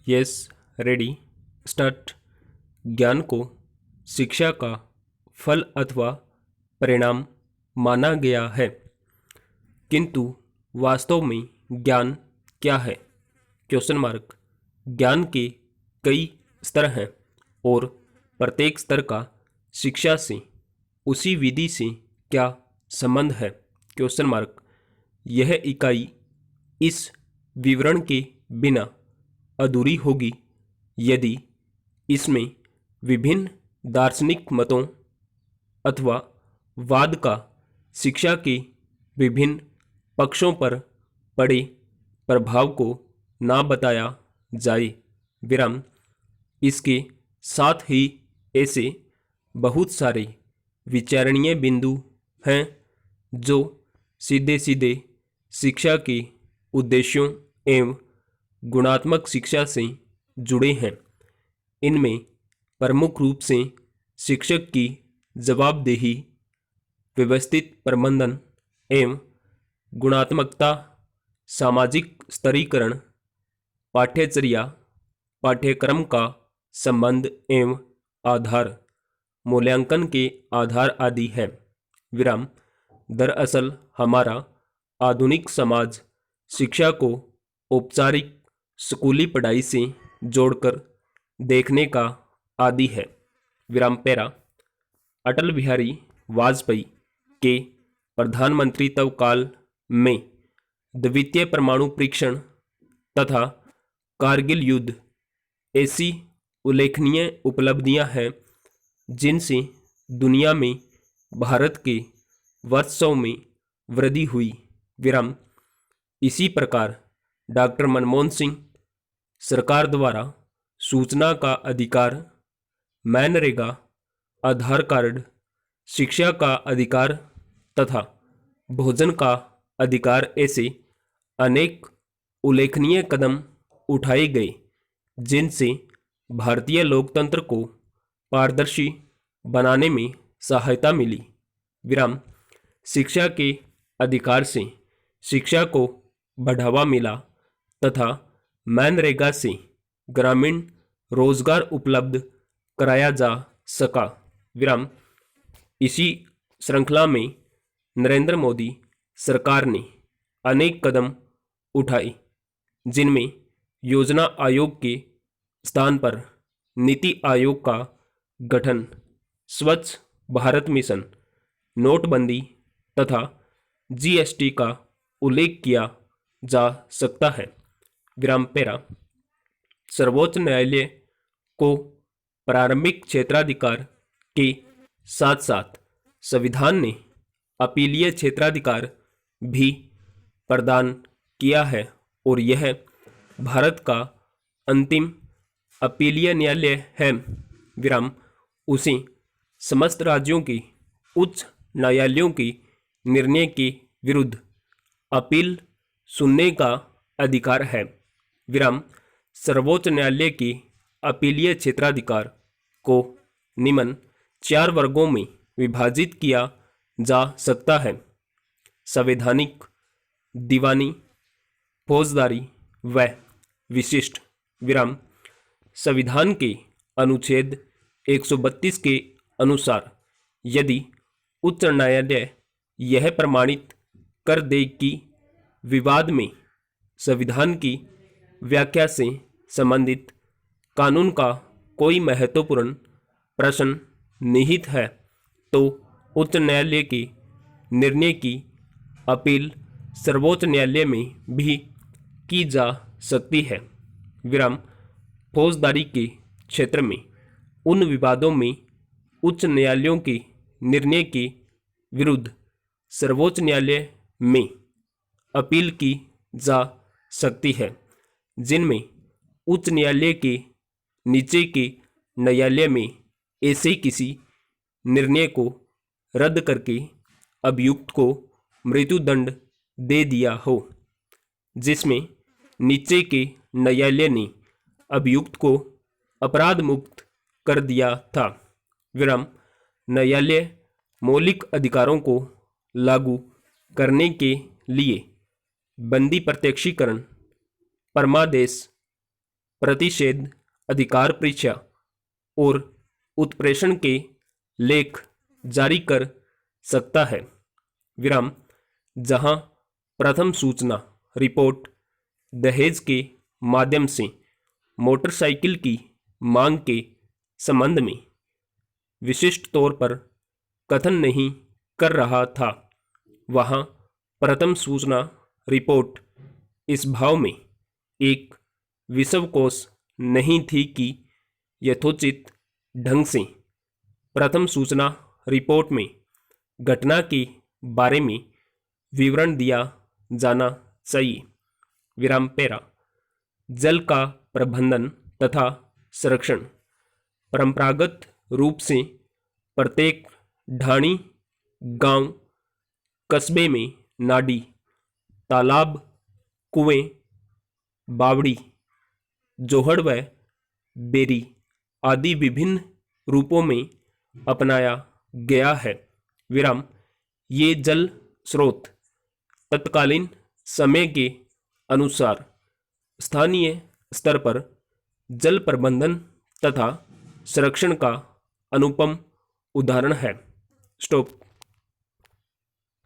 Yes, ready, start. ज्ञान को शिक्षा का फल अथवा परिणाम माना गया है, किंतु वास्तव में ज्ञान क्या है? Question mark. ज्ञान के कई स्तर हैं और प्रत्येक स्तर का शिक्षा से, उसी विधि से क्या संबंध है? Question mark. यह इकाई इस विवरण के बिना अधूरी होगी यदि इसमें विभिन्न दार्शनिक मतों अथवा वाद का शिक्षा के विभिन्न पक्षों पर पड़े प्रभाव को ना बताया जाए। विराम। इसके साथ ही ऐसे बहुत सारे विचारणीय बिंदु हैं जो सीधे सीधे शिक्षा के उद्देश्यों एवं गुणात्मक शिक्षा से जुड़े हैं। इनमें प्रमुख रूप से शिक्षक की जवाबदेही, व्यवस्थित प्रबंधन एवं गुणात्मकता, सामाजिक स्तरीकरण, पाठ्यचर्या, पाठ्यक्रम का संबंध एवं आधार, मूल्यांकन के आधार आदि है। विराम। दरअसल हमारा आधुनिक समाज शिक्षा को औपचारिक स्कूली पढ़ाई से जोड़कर देखने का आदी है। विराम पैरा। अटल बिहारी वाजपेयी के प्रधानमंत्रित्व काल में द्वितीय परमाणु परीक्षण तथा कारगिल युद्ध ऐसी उल्लेखनीय उपलब्धियां हैं जिनसे दुनिया में भारत के वर्चस्व में वृद्धि हुई। विराम। इसी प्रकार डॉक्टर मनमोहन सिंह सरकार द्वारा सूचना का अधिकार, मनरेगा, आधार कार्ड, शिक्षा का अधिकार तथा भोजन का अधिकार ऐसे अनेक उल्लेखनीय कदम उठाए गए जिनसे भारतीय लोकतंत्र को पारदर्शी बनाने में सहायता मिली। विराम। शिक्षा के अधिकार से शिक्षा को बढ़ावा मिला तथा मनरेगा से ग्रामीण रोजगार उपलब्ध कराया जा सका। विराम। इसी श्रृंखला में नरेंद्र मोदी सरकार ने अनेक कदम उठाए जिनमें योजना आयोग के स्थान पर नीति आयोग का गठन, स्वच्छ भारत मिशन, नोटबंदी तथा जीएसटी का उल्लेख किया जा सकता है। विराम पैरा। सर्वोच्च न्यायालय को प्रारंभिक क्षेत्राधिकार के साथ साथ संविधान ने अपीलीय क्षेत्राधिकार भी प्रदान किया है और यह भारत का अंतिम अपीलीय न्यायालय है। विराम। उसे समस्त राज्यों की उच्च न्यायालयों की निर्णय के विरुद्ध अपील सुनने का अधिकार है। विराम। सर्वोच्च न्यायालय के अपीलीय क्षेत्राधिकार को निम्न 4 वर्गों में विभाजित किया जा सकता है: संवैधानिक, दीवानी, फौजदारी व विशिष्ट। विराम। संविधान के अनुच्छेद 132 के अनुसार यदि उच्च न्यायालय यह प्रमाणित कर दे कि विवाद में संविधान की व्याख्या से संबंधित कानून का कोई महत्वपूर्ण प्रश्न निहित है तो उच्च न्यायालय के निर्णय की अपील सर्वोच्च न्यायालय में भी की जा सकती है। विराम। फौजदारी के क्षेत्र में उन विवादों में उच्च न्यायालयों के निर्णय के विरुद्ध सर्वोच्च न्यायालय में अपील की जा सकती है जिनमें उच्च न्यायालय के नीचे के न्यायालय में ऐसे किसी निर्णय को रद्द करके अभियुक्त को मृत्युदंड दे दिया हो जिसमें नीचे के न्यायालय ने अभियुक्त को अपराध मुक्त कर दिया था। विराम। न्यायालय मौलिक अधिकारों को लागू करने के लिए बंदी प्रत्यक्षीकरण, परमादेश, प्रतिषेध, अधिकार परीक्षा और उत्प्रेषण के लेख जारी कर सकता है। विराम। जहां प्रथम सूचना रिपोर्ट दहेज के माध्यम से मोटरसाइकिल की मांग के संबंध में विशिष्ट तौर पर कथन नहीं कर रहा था, वहां प्रथम सूचना रिपोर्ट इस भाव में एक विषवकोश नहीं थी कि यथोचित ढंग से प्रथम सूचना रिपोर्ट में घटना के बारे में विवरण दिया जाना चाहिए। विराम पैरा। जल का प्रबंधन तथा संरक्षण। परंपरागत रूप से प्रत्येक ढाणी, गांव, कस्बे में नाडी, तालाब, कुएं, बावड़ी, जोहड़ व बेरी आदि विभिन्न रूपों में अपनाया गया है। विराम। ये जल स्रोत तत्कालीन समय के अनुसार स्थानीय स्तर पर जल प्रबंधन तथा संरक्षण का अनुपम उदाहरण है। स्टॉप।